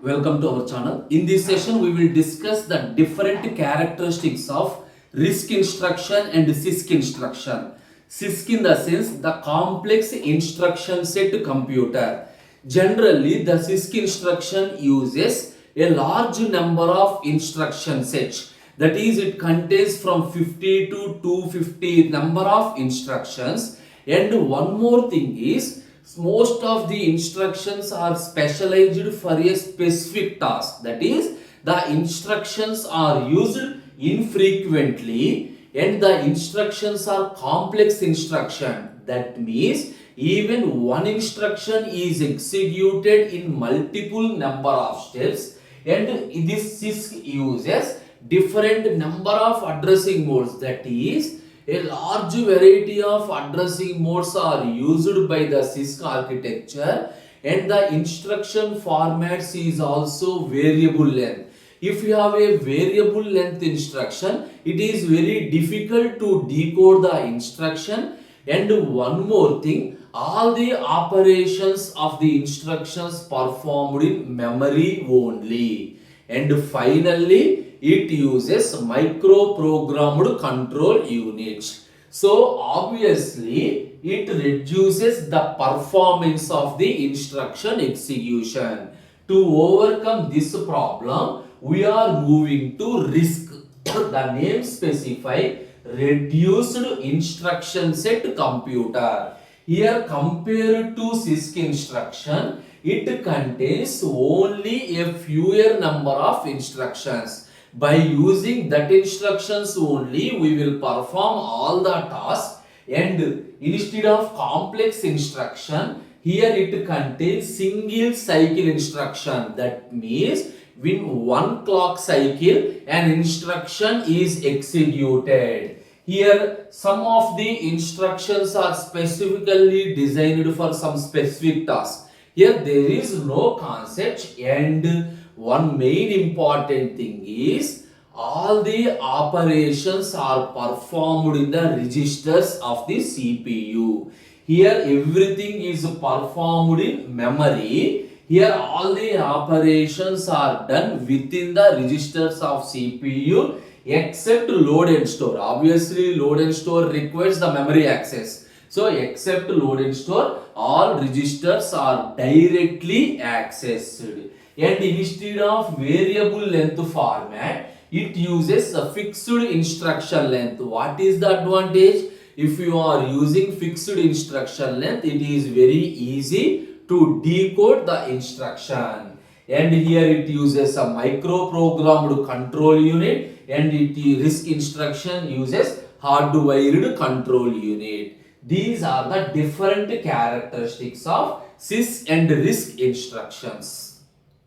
Welcome to our channel. In this session, we will discuss the different characteristics of RISC instruction and CISC instruction. CISC in the sense the complex instruction set computer. Generally, the CISC instruction uses a large number of instruction sets. That is, it contains from 50 to 250 number of instructions. And one more thing is, most of the instructions are specialized for a specific task. That is, the instructions are used infrequently and the instructions are complex instruction. That means even one instruction is executed in multiple number of steps, and this CISC uses different number of addressing modes. That is, a large variety of addressing modes are used by the CISC architecture, and the instruction formats is also variable length. If you have a variable length instruction, it is very difficult to decode the instruction. And one more thing, all the operations of the instructions performed in memory only. And finally, it uses microprogrammed control units. So obviously it reduces the performance of the instruction execution. To overcome this problem, we are moving to RISC. The name specify reduced instruction set computer. Here, compared to CISC instruction, it contains only a fewer number of instructions. By using that instructions only, we will perform all the tasks, and instead of complex instruction, here it contains single cycle instruction. That means in one clock cycle an instruction is executed. Here some of the instructions are specifically designed for some specific task. Here there is no concept, and one main important thing is all the operations are performed in the registers of the CPU. Here everything is performed in memory. Here all the operations are done within the registers of CPU except load and store. Obviously load and store requires the memory access. So except load and store, all registers are directly accessed. And instead of variable length format, it uses a fixed instruction length. What is the advantage? If you are using fixed instruction length, it is very easy to decode the instruction. And here it uses a microprogrammed control unit, and RISC instruction uses hardwired control unit. These are the different characteristics of CISC and RISC instructions.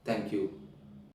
Thank you.